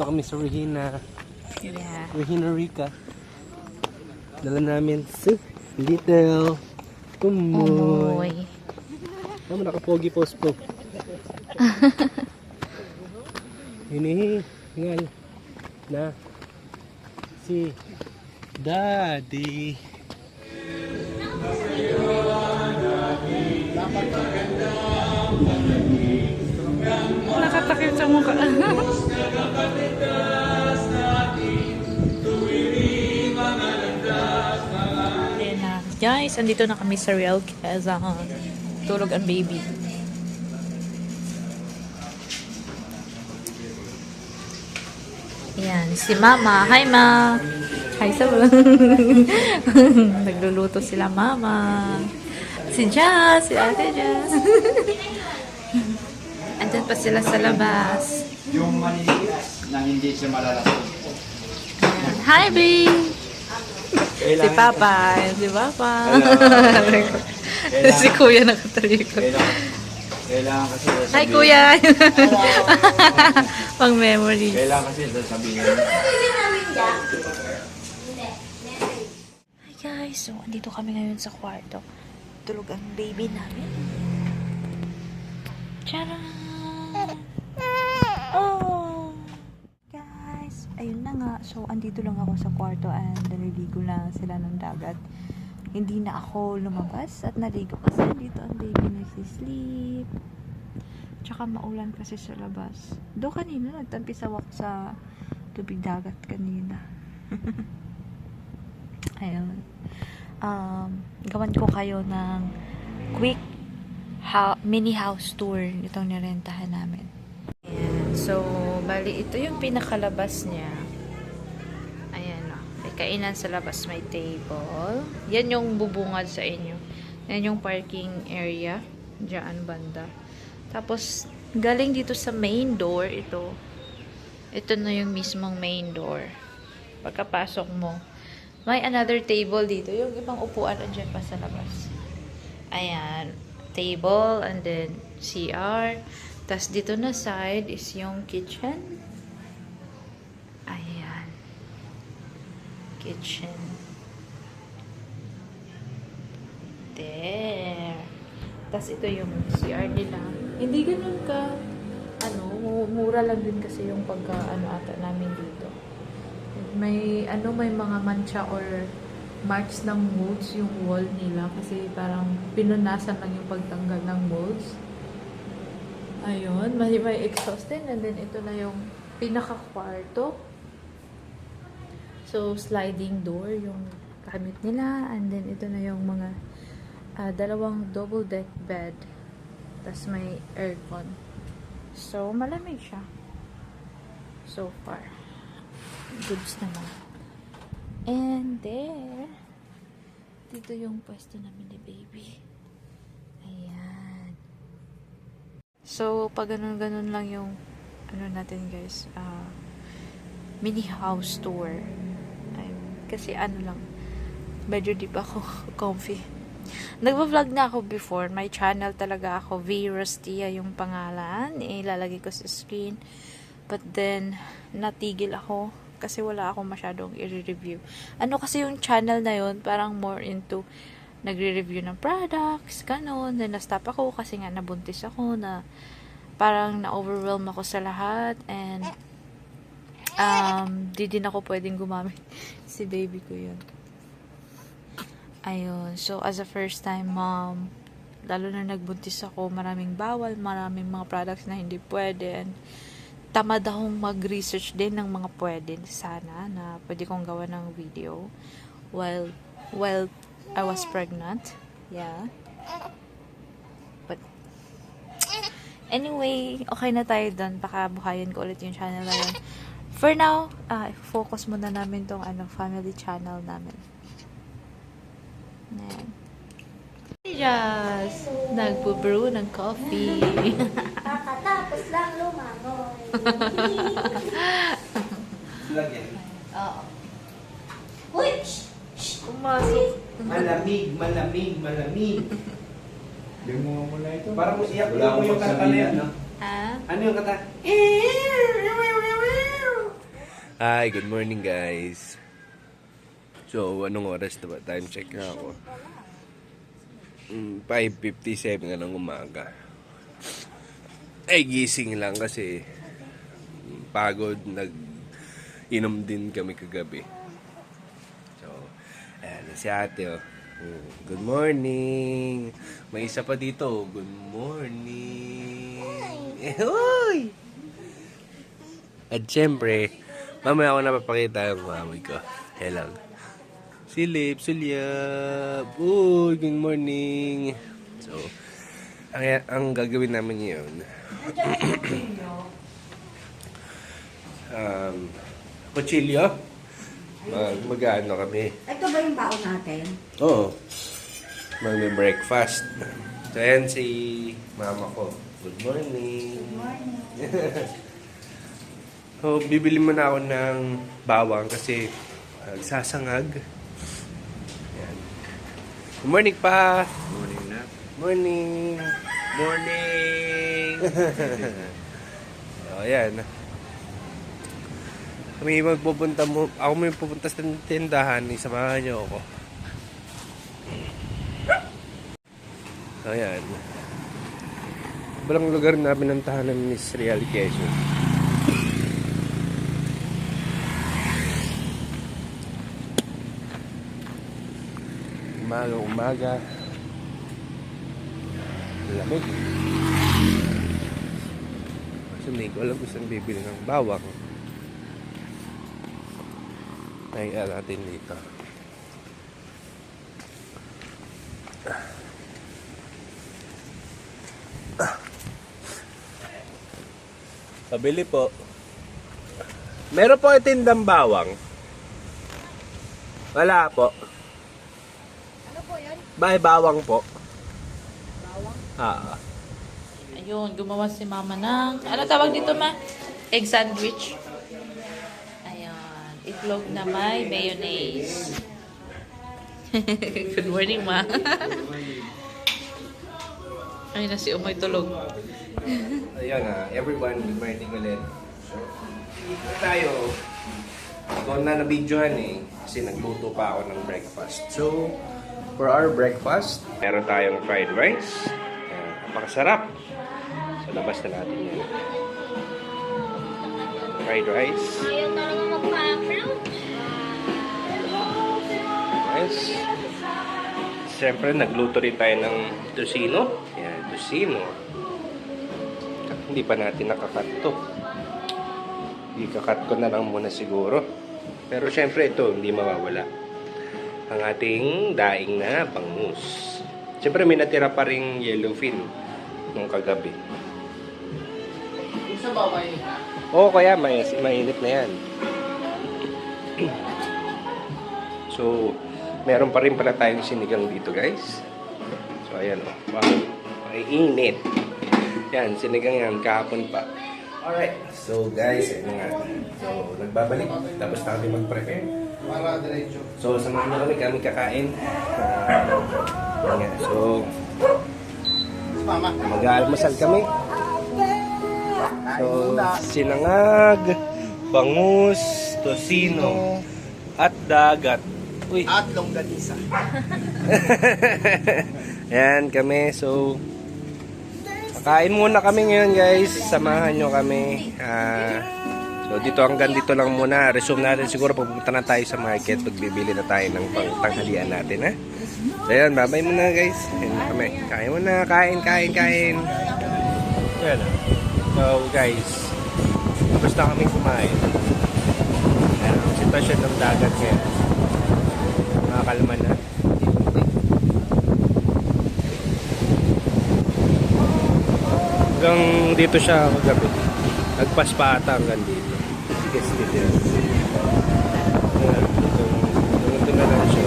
na kami sa Regina. Yeah. Regina Rica. Dala namin si Little Kumoy. Ano nakapogi post po. Hinihingal na si Daddy. Nakatakip sa mukha. Ayan na. Guys, andito na kami sa Real Quezon. Tulog ang baby. Ayan, si Mama. Hi, Ma! Hi sa nagluluto sila, Mama. Si Jazz, si Ate Jazz. Andyan pa sila sa labas. Yung maniligas na hindi siya malalasog. Hi, babe! Si Papa. Si Papa. Si Kuya nakatalikod. Kailangan kasi sasabihin. Hi, Kuya! Pang memories. Kailangan kasi sasabihin. Hi guys, so andito kami ngayon sa kwarto. Tulog ang baby namin. Tcharam! Oh! Guys, ayun na nga. So, andito lang ako sa kwarto and naliligo lang sila ng dagat. Hindi na ako lumabas at naligo kasi dito ang baby nagsisleep. Tsaka maulan kasi sa labas. Do kanina, nagtampisawak sa tubig dagat kanina. Ayun. Gawan ko kayo ng quick mini house tour itong nirentahan namin. Ayan. So, bali ito yung pinakalabas niya. Ayan o. May kainan sa labas, may table. Yan yung bubungad sa inyo. Yan yung parking area. Diyan banda. Tapos, galing dito sa main door, ito. Ito na yung mismong main door. Pagkapasok mo, may another table dito. Yung ibang upuan andyan pa sa labas. Ayan. Table and then CR. Tapos dito na side is yung kitchen. Ayan. Kitchen. There. Tapos ito yung CR nila. Hindi ganun ka, mura lang din kasi yung ata namin dito. May mga mancha or marks ng molds yung wall nila kasi parang pinunasan lang yung pagtanggal ng molds. Ayun, may exhaust din and then ito na yung pinaka-kwarto. So, sliding door yung gamit nila and then ito na yung mga dalawang double deck bed. Tas may aircon. So, malamig siya. So far. Goods naman. And there, dito yung pwesto namin ni baby. Ayan. So, pag ganun-ganun lang yung natin guys, mini house tour. Kasi lang, medyo di pa ako comfy. Nagpa-vlog na ako before. May channel talaga ako. V. Rustia yung pangalan. Ilalagay ko sa screen. But then, natigil ako. Kasi wala akong masyadong i-review. Kasi yung channel na yun, parang more into nagre-review ng products, ganun. Then, na-stop ako kasi nga nabuntis ako na parang na-overwhelm ako sa lahat. And, di din ako pwedeng gumamit. Si baby ko yun. Ayun. So, as a first time mom, lalo na nagbuntis ako, maraming bawal, maraming mga products na hindi pwede. And, tamad akong mag-research din ng mga pwede sana na pwede kong gawa ng video while I was pregnant. Yeah. But, anyway, okay na tayo dun. Baka buhayin ko ulit yung channel na yun. For now, focus muna namin tong family channel namin. Ayan. Just nagpo-brew ng coffee. Kakatapos lang lumangoy. Lagyan. Oo. Uy! Pumasok. Malamig, malamig, malamig. Limuha mo na ito. Parang iyak Wala mo yung akong kanta na magsabihan, yun. no? Ano yung kanta? Hi, good morning guys. So, anong oras na ba? Time check na ako. 5:57 nga ng umaga. Ay, gising lang kasi pagod. Nag-inom din kami kagabi. So, ayan na si ate oh. Good morning. May isa pa dito. Good morning. Hoy! At syempre, mamaya ako napapakita yung mamoy ko. Hello. Silip, sulyap. Uy, good morning. So, ang gagawin namin ngayon, kutsilyo. Mag-ano kami. Ito ba yung baon natin? Oo. Magme-breakfast. So, ayan si mama ko. Good morning. Good morning. So, bibili muna ako ng bawang kasi sasangag. Ayan. Good morning pa! Morning na. Morning! Morning! So, ayan. Kami magpupunta mo. Ako may pupunta sa tindahan. Isamahan niyo ako. So, ayan. Balang lugar na pinuntahan ng Miss Real Quezon. Umaga. Lamig. Kasi hindi ko alam kung saan bibili ng bawang. Nahiya natin dito. Pabili po. Meron po itindang bawang. Wala po. Ano po yan? Bawang po. Bawang? Ayun, gumawa si mama ng, ano tawag dito ma? Egg sandwich. Ayan, itlog na may mayonnaise. Good morning ma. Ay na si Umoy tulog. Ayan na, everyone, good morning ulit. So, tayo, ikaw na na-videohan eh, kasi nagluto pa ako ng breakfast. So, for our breakfast, meron tayong fried rice. Ayan, napakasarap. So, labas na natin yan. Fried rice. Ayaw talaga magpa-upload. Rice. Siyempre, nagluto rin tayo ng tocino. Ayan, tocino. Hindi pa natin nakakat to. Ikakat ko na lang muna siguro. Pero syempre ito, hindi mawawala. Ang ating daing na bangus. Syempre may natira pa ring yellowfin nung kagabi. Isa ba mainit na? Oo, kaya mainit na yan. So, meron pa rin pala tayong sinigang dito guys. So, ayan o. Wow, ay init. Yan, sinigang yan, kahapon pa. Alright, so guys, ito nga. So, nagbabalik. Tapos na kami mag-prepare. Para diretso. So, samahan nyo kami kakain. Yan nga. So, Mama. mag-aalmasal kami. So, sinangag, bangus, tocino, at dagat. Uy. At longganisa. Yan kami. So, kain muna kami ngayon guys. Samahan nyo kami. So dito hanggang dito lang muna. Resume natin siguro pupunta na tayo sa market. Pagbibili na tayo ng pangtanghalian natin ha. So yan, bye-bye muna guys. Yan na kami. Kain muna. Kain. Yan. So guys, tapos na kami kumain. Yan ang sitwasyon ng dagat ngayon. Makakalma na. Hanggang dito siya kagabi. Nagpaspa ata hanggang dito. Sige, dito. Ito na lang siya.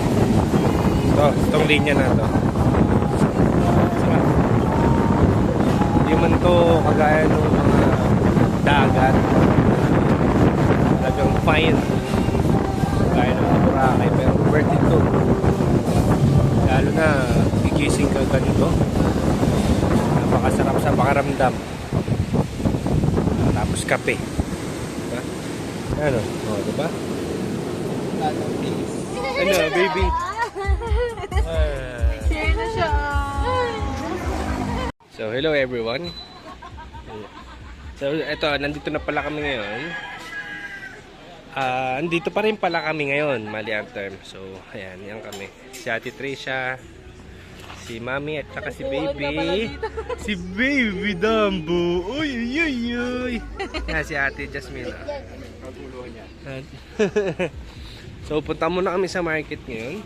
Itong linya na to. Hindi man to kagaya ng mga dagat. Talagang fine. Kagaya ng mga Boracay. Pero worth it to. Lalo na gigising ka ganito. Napakasarap sa pakaramdam. Tapos kape. Diba? Ano? Oh, diba? Ano, baby? Share na siya. So, hello everyone. So, eto, nandito na pala kami ngayon. Andito pa rin pala kami ngayon, mali ang term. So, ayan, yan kami. Si Ate Tricia, si Mami, at saka si Baby. Si Baby Dumbo. Uy, uy, uy, uy. Yan, si Ate Jasmine. So, punta muna kami sa market ngayon.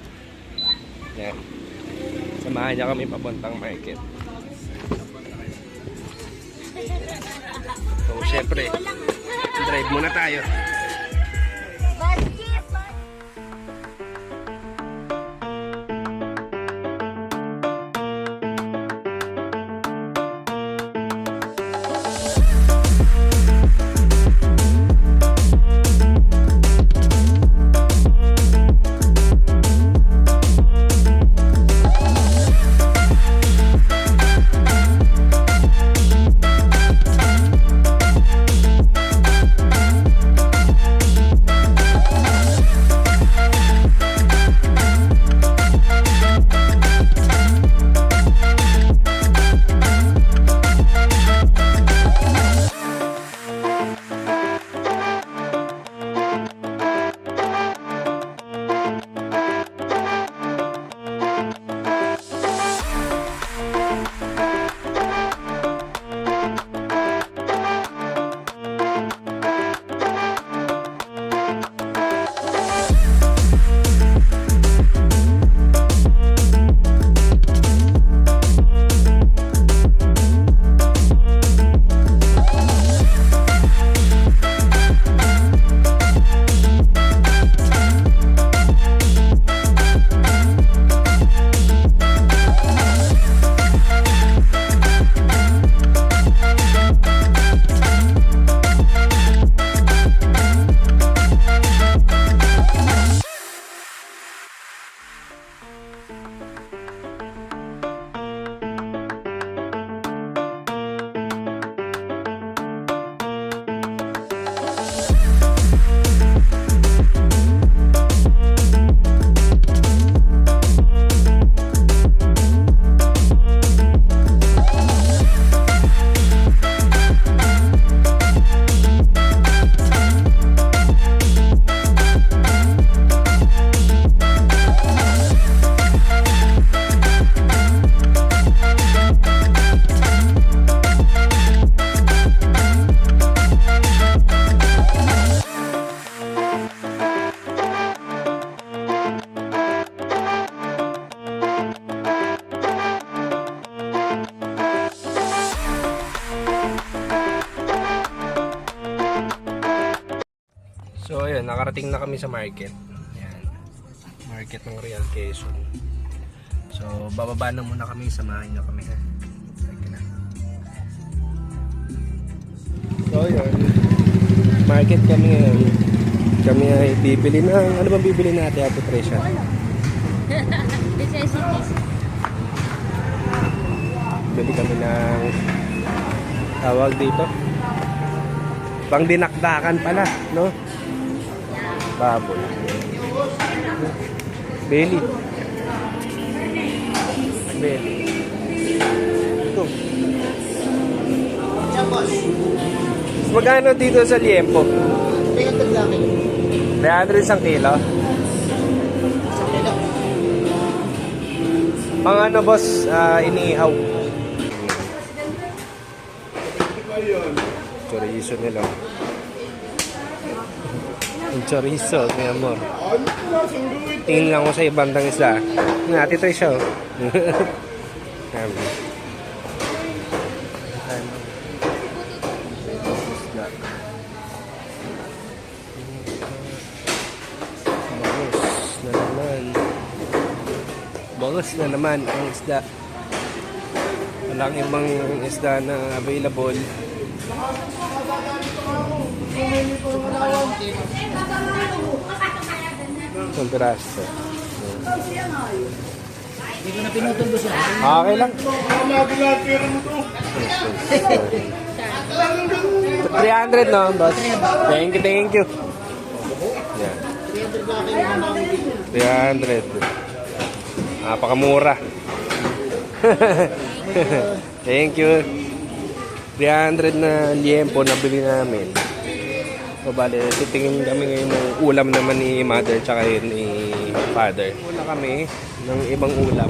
Yan. Samahan niya kami papuntang market. So, syempre, drive muna tayo. So ayun, nakarating na kami sa market. Ayan. Market ng Real Quezon. So bababa na muna kami, samahan nyo kami ha. Sige na. So ayun, market kami ngayon. Kami ay bibili ng, ano bang bibili natin Ate Tricia? Necessities. Bili kami ng tawag dito. Pang dinakdakan pala, no? Baboy. Belly. Belly. Ito. Magkano dito sa liempo? 300 lang eh. 300 isang kilo. Pang ano boss, inihaw. Chorizo nila. Yung chorizo, mi amor. Tingin lang ko sa ibang tang isda. Ate Tricia. Bangos na naman ang isda. Walang ibang isda na available. Ang piraso. Hindi ko na pinutol ba siya? Okay lang. 300 no, boss? Thank you, thank you. 300. Napakamura. Thank you. 300 na liempo na bili namin. So, bale, titingin kami ngayon ng ulam naman ni mother tsaka yun ni father. Una kami ng ibang ulam.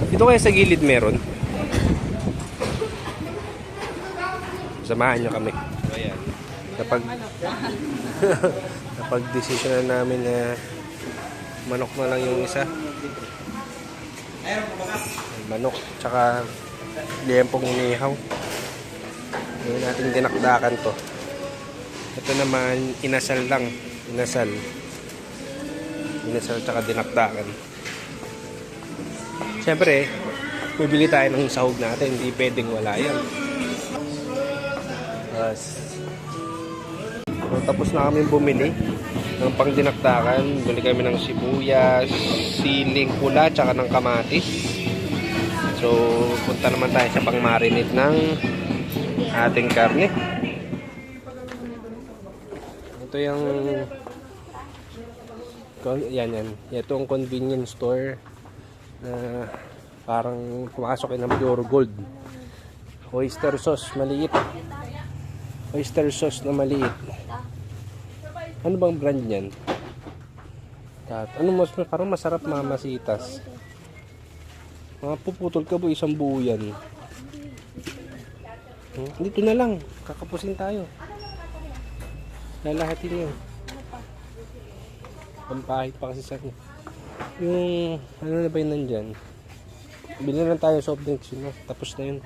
Dito kaya sa gilid meron. Samahan nyo kami. Ayan. Napag-desisyon na namin na manok na lang yung isa. Manok tsaka liempong inihaw. Ngayon natin dinakdakan to. Ito naman inasal lang. Inasal tsaka dinakdakan. Siyempre, bibili tayo ng sahog natin. Hindi pwedeng wala yan. So, tapos na kami bumili ng pangdinakdakan. Bili kami ng sibuyas, siling pula, tsaka ng kamatis. So, punta naman tayo sa pang-marinate ng ating karne. Ito yung yan. Ito ang convenience store na parang pumasok ng pure gold. Oyster sauce maliit. Oyster sauce na maliit. Ano bang brand niyan? Ano mas parang masarap mamasitas. Puputol ka po isang buo yan. Dito na lang. Kakapusin tayo. Lalahatin yun. Pampahit pa kasi sa yung ano na ba yun nandyan? Bili na tayo soft drinks yun. Tapos na yun.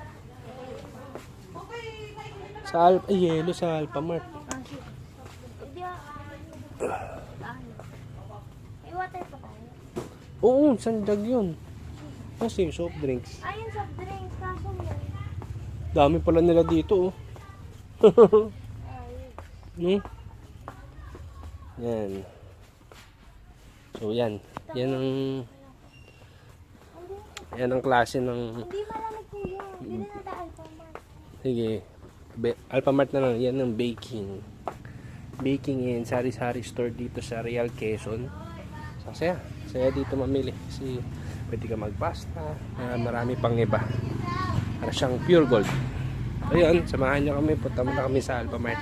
Sa yelo sa Alphamart. May water pa tayo. Oo, sandag yun. Kasi soft drinks. Ayun, soft drinks. Kaso mo. Dami pala nila dito, oh. Yan. So, yan. Yan ang klase ng... Hindi malamig po yun. Hindi na daan pa man. Sige. Alphamart na lang. Yan ang baking. Baking in sari-sari store dito sa Real Quezon. Saya dito mamili. Kasi pwede ka magpasta. Marami pang iba. Para siyang pure gold. Ayun, samahan nyo kami. Punta muna kami sa Alphamart.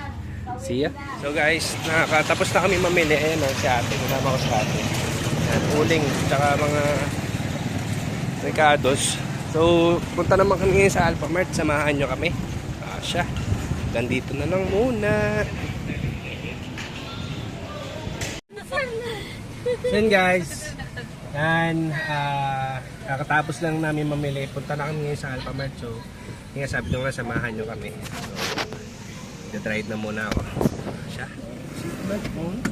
See ya. So guys, nakatapos na kami mamili. Ayan ang si ate. Kasama ko sa ate. Ayan, uling. Tsaka mga recados. So, punta naman kami ngayon sa Alphamart. Samahan nyo kami. Siya. Nandito na lang muna. So yun guys. Yan. Kakatapos lang namin mamili. Punta na kami ngayon sa Alphamart. So, yung sabi nyo nga, samahan nyo kami. So, drive na muna ako. Siya. Smartphone.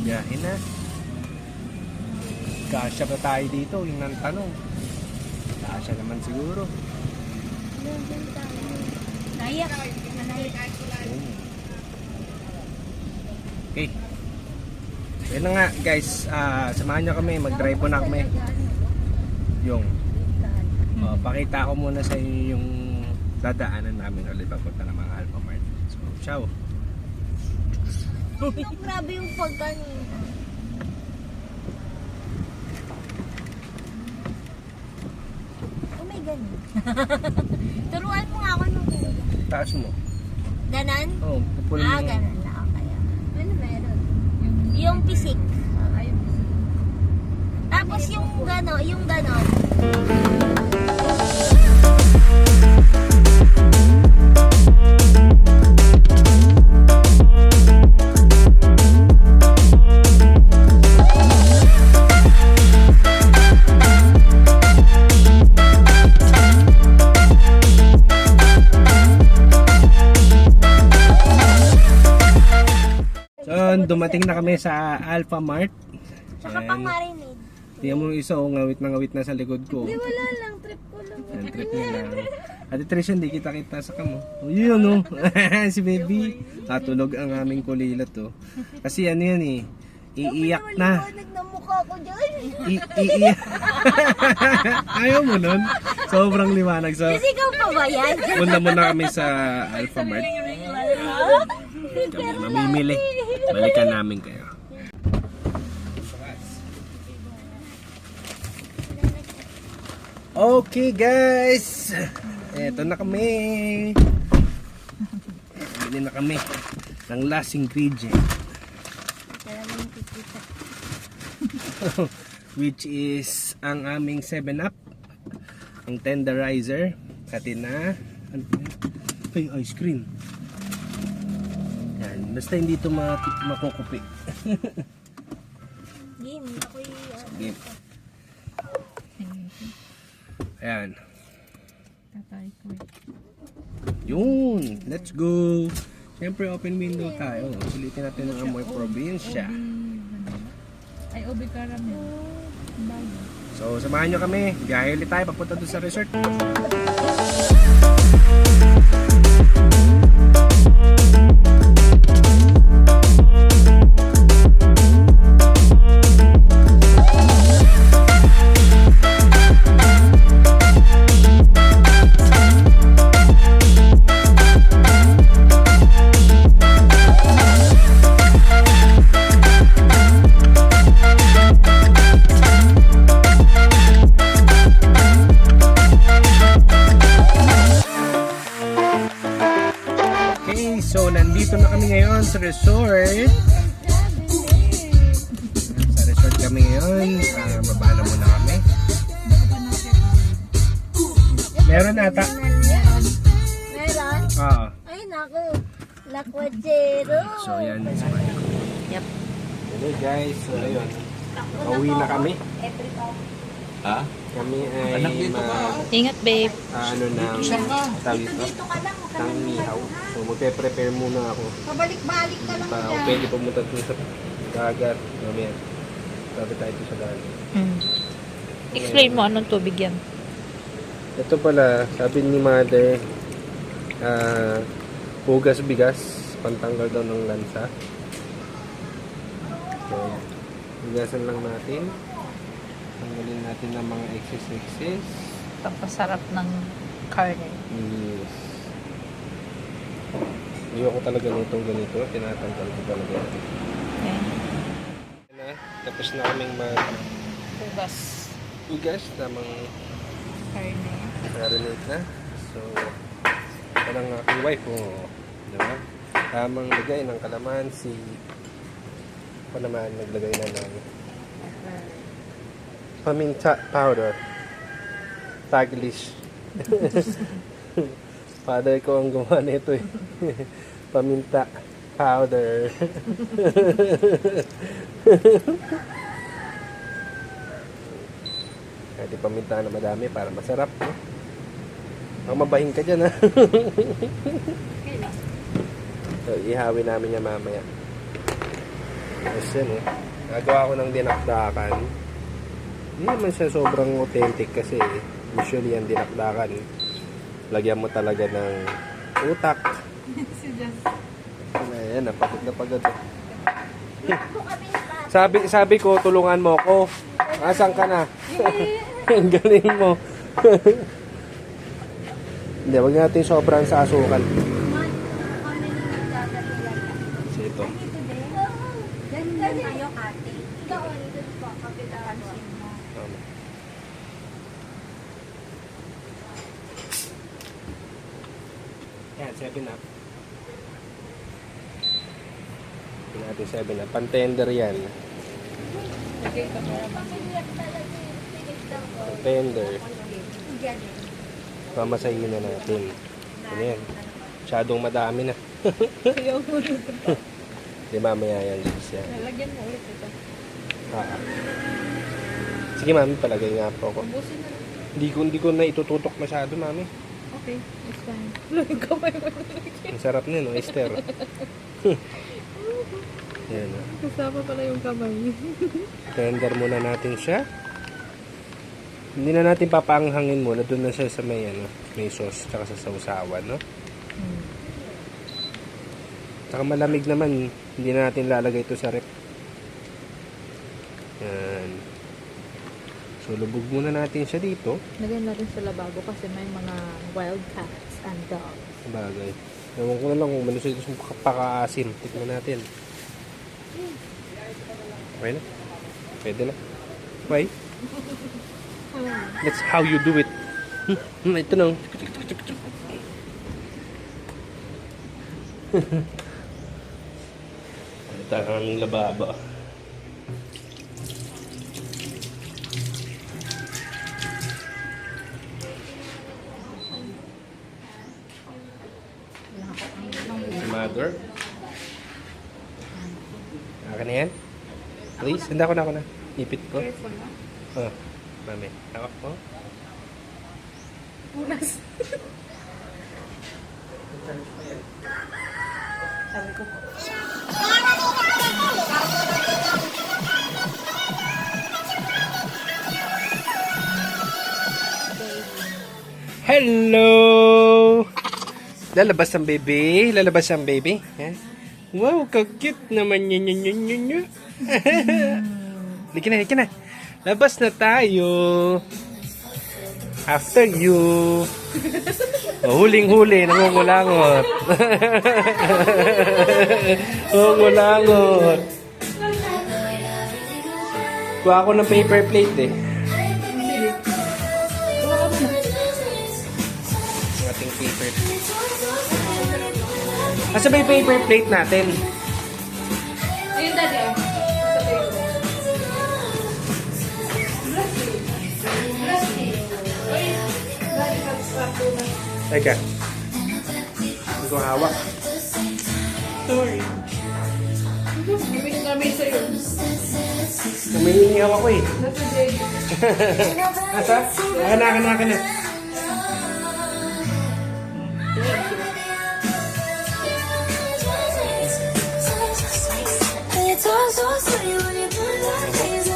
Biyahe na. Kasya ba tayo dito? Yung nang tanong. Kasya naman siguro. Kaya. Okay. Yan na nga guys. Samahan nyo kami. Mag-drive po na kami. Yung pakita ko muna sa inyo yung dadaanan namin ulit papunta ng mga Alphamart. So, ciao. Grabe yung pagkano. Oh my God. Turuan mo nga ako nung Taas mo. ganan? Oh, pupulong mo. Ganan na ako kaya. Ano meron? Yung pisik. Tapos yung gano. Ayan, dumating na kami sa Alpha Mart. Saka pang marinade. Tingnan mo yung isa, oh, ngawit na sa likod ko. Di wala lang, trip ko lang. Ang trip niya lang. Ate Tricia, hindi kita sa kamo. Oh, yun, oh. Si baby. Katulog ang aming kulilat, oh. Kasi ano yan, eh. Iiyak na. Liwanag na mukha ko dyan. Iiyak. Ayaw mo nun? Sobrang liwanag. So, Ikaw pa ba yan? punta muna kami sa Alpha Mart. Kami mamimili. Balikan namin kayo. Okay guys, eto na kami. Bili na kami ng last ingredient. Which is ang aming 7-Up, ang tenderizer, pati na ay, ice cream. Yan, basta hindi ito makukupi. Game, ako'y... Game. Ayan. Tatay ko. Yun, let's go. Siyempre open window tayo. Sulitin natin ang amoy probinsya. Ay, obi caramel. So, samahan nyo kami. Biyahe ulit tayo papunta doon sa resort. Okay, so nandito na kami ngayon sa resort. Sa resort kami ngayon. Baba na muna kami. Meron ata. Meron? Oo. Ay, naku. Lakwadzero. So yan. Yep. Hello guys. So ayun. Pauwi na kami. Ha? Kami ay Anak dito ka. Ingat, babe. ano ng tawag ito? Ng nihaw. So magpe-prepare muna ako. Pabalik-balik ka lang Kung pwede pumunta dun sa dagat. Mamaya. Sabi tayo dun sa dagat. Explain mo anong tubig yan. Ito pala, sabi ni mother, hugas bigas, pantanggal daw ng lansa. So, hugasan lang natin. Tanggalin natin ng mga excess. Pampasarap ng carne. Yes. Ayoko talaga nitong ganito, tinatanggal ko talaga. Okay. Na, tapos na kaming Hugas. tamang Carne. marinate na. So, ito ang aking wife mo. Diba? Tamang lagay ng kalamansi. Ako naman naglagay na ng paminta powder. Taglish. Father ko ang gumawa nito eh. Paminta powder. Pwede paminta na madami para masarap. No? Ang mabahin ka dyan ha. So, ihawin namin niya mamaya. Tapos yan eh. Nagawa ko ng dinakdakan. Hindi naman siya sobrang authentic kasi usually ang dinakdakan lagyan mo talaga ng utak. Ayan, napagod na pagod. Sabi ko, tulungan mo ako. Asan ka na? Ang galing mo. Hindi, wag natin sobrang sa asukal. Kasi ito. Ganda tayo, ate. Ikaw, dito po, kapitan mo. Tama. Yan, 7-Up. Ito natin 7-Up. Pantender yan. Pantender. Mamasahin na natin. Ano yan? Masyadong madami na. Di mamaya yan, Liz. Yan. Lagyan mo ulit ito. Sige, mami, palagay nga po ako. Ubusin na lang. Hindi ko na itututok masyado, mami. Okay, it's fine. Kamay mo. Ang sarap na, no, Esther? Yan o. Kasama pala yung kamay. Render muna natin siya. Hindi na natin papaanghangin muna. Doon na siya sa may, may sauce tsaka sa sausawan, no? Tsaka malamig naman. Hindi na natin lalagay ito sa rep. Yan. So, lubog muna natin siya dito. Lagyan natin sa lababo kasi may mga wild cats and dogs. Bagay. Ewan ko na lang kung malusay ito pakaasim. Tikman natin. Okay na? Pwede na. Okay? That's how you do it. Ito na. Ito ang aming lababo. Si mother. Akin na yan? Please, handa ko na. Ipit ko. Oh, mami. Tawak ko. Punas. Sabi ko po. Hello! Lalabas ang baby. Lalabas ang baby. Eh? Wow, ka-cute naman yun. Halika na. Labas na tayo. After you. Oh, huling-huli, nangungulangot. Nangungulangot. Kuha ako ng paper plate eh. Ang ating paper plate. Asa ba yung paper plate natin? Ayun, daddy. Teka. Hindi ko hawak. Sorry. Namin sa'yo. Umiinihaw ako eh. Nasa Jay. Asa? Akan na. It's all so sweet when you do like this.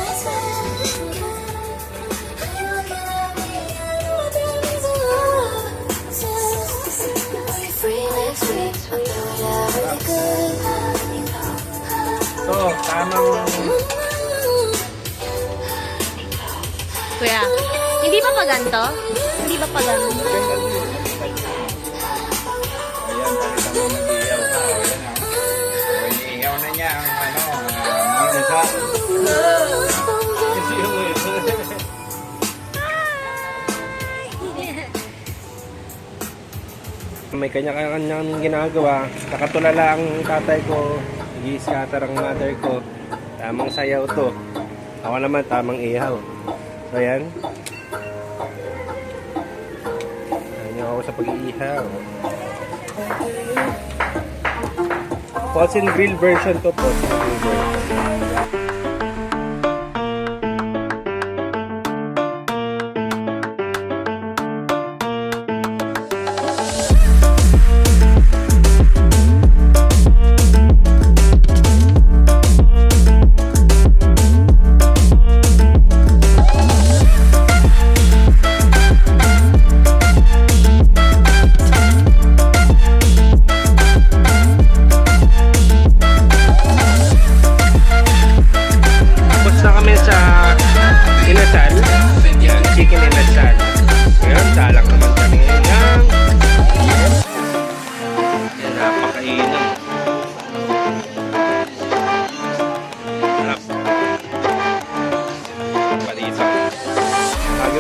So, tamang... Kuya, hindi ba pa ganito? Hindi ba pa ganito? Ayan, pakita mo mag-iiyaw ka. Ayan ah. So, iniiyaw na niya ang minasa. Kasi yung... May kanya-kanyang ginagawa. Nakatulala ang tatay ko. Nag-i-scatter ang mother ko. Tamang sayaw to. Ako naman tamang ihaw. So yan. Ayan ako sa pag-iihaw. Pots and grill version to. Pots and grill version.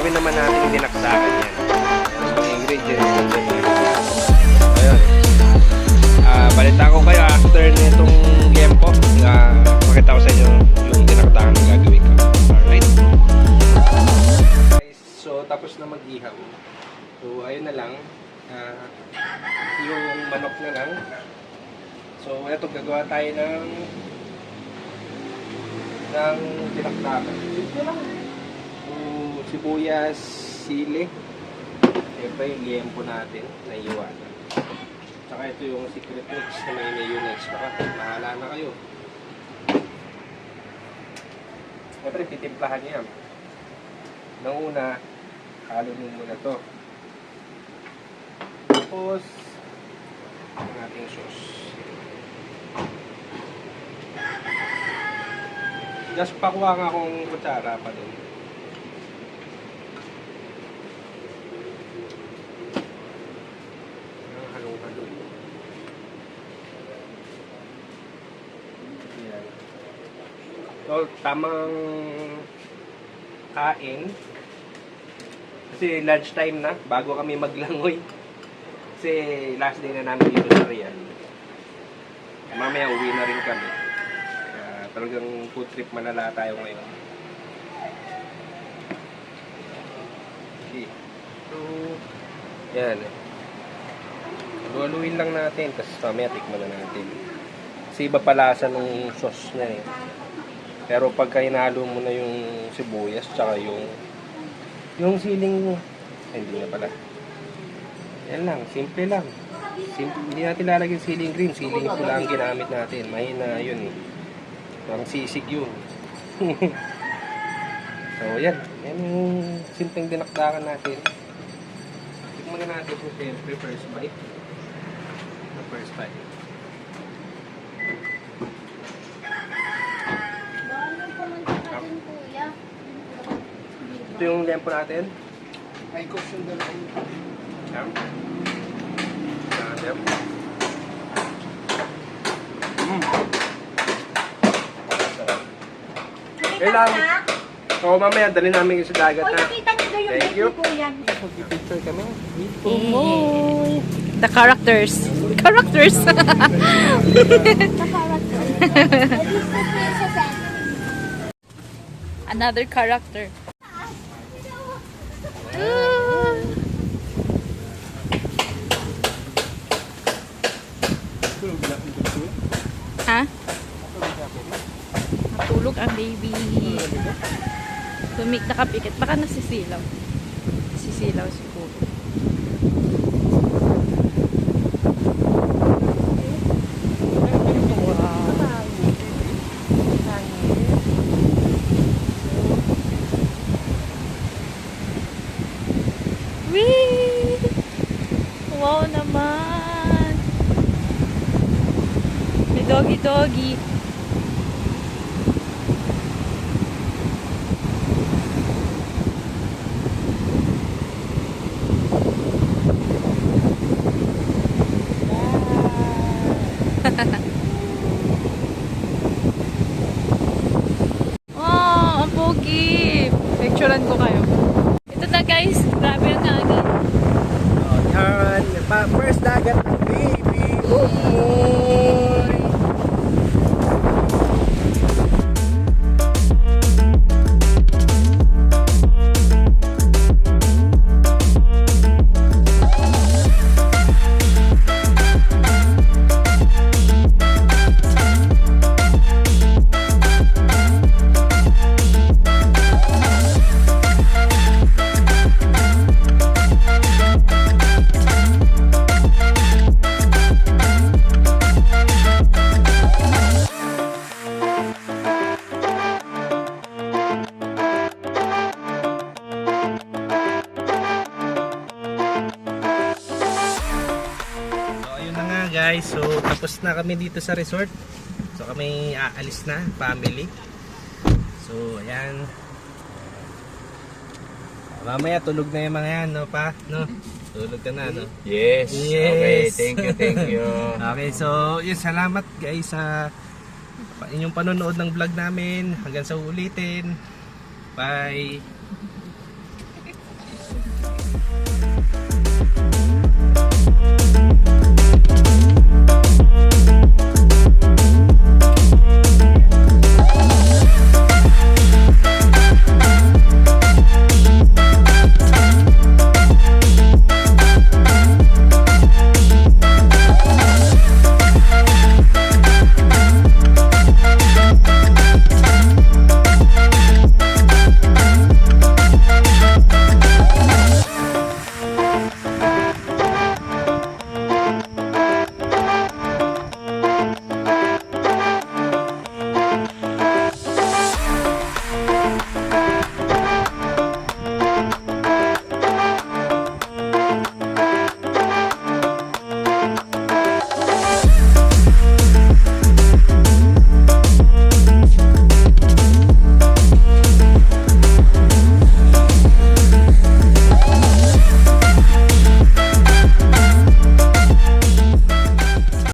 Naman natin dinakdakan yan. Yung ingredients nandiyan. Ayun. Balita ko kayo after nitong liempo. Makita ko sa inyo yung dinakdakan na gagawin ko. Alright. So, tapos na mag-ihaw. So, ayun na lang. Yung manok na lang. So, ito gagawa tayo ng dinakdakan. Ito lang. Sibuyas, sili. Siyempre yung liempo natin na iwanan. Saka ito yung secret mix na may mayonnaise. Baka mahala na kayo. Siyempre, titimplahan niya. Nang una, halo mo muna to. Tapos, ang ating sauce. Just pakuha nga akong kutsara pa doon. Halong-halo. Yan. So, tamang kain. Kasi lunchtime na, bago kami maglangoy. Kasi last day na namin dito sa Real. Mamaya uwi na rin kami. Kaya talagang food trip malala tayo ngayon. Okay. So, yan. Haluin lang natin, tapos mamaya tikman na natin. Kasi iba palasa ng sauce na eh. Pero pagka hinalo mo na yung sibuyas, tsaka yung siling, ay, hindi na pala. Yan lang, simple lang. Hindi natin lalagyan siling green, siling pula ang ginamit natin. Mahina yun eh. Parang sisig yun. So yan, yan yung simpleng dinakdakan natin. Tikman na natin kung siyempre first bite. The first bite. Dami po man natin, kuya. Ito yung lempo natin. Ay, coach yung dalawang. Yan. Yan. Kailangan. Oo, mamaya dali namin yung sa dagat Uy, na. nakita niyo daw yung Thank bed you. ni kuya. Mag-picture kami. The characters. Characters. Sa character. This is Princess Anne. Another character. Ha? Natulog ang baby. Tumik nakapikit. Baka nasisilaw. Sisilaw siguro. Wow. Whee! Wow naman. May doggy-doggy. Wow, ang pogi. Picturean ko kayo. Ito na guys, grabe ang agad. Oh, yan. First dagat ng baby. Umoy! So ayun na nga guys, so tapos na kami dito sa resort. So kami aalis na, family. So ayan. Mamaya tulog na yung mga yan, no pa? No? Tulog ka na, no? Yes. Yes. Okay, thank you. Okay, so yun, salamat guys sa inyong panonood ng vlog namin. Hanggang sa ulitin. Bye!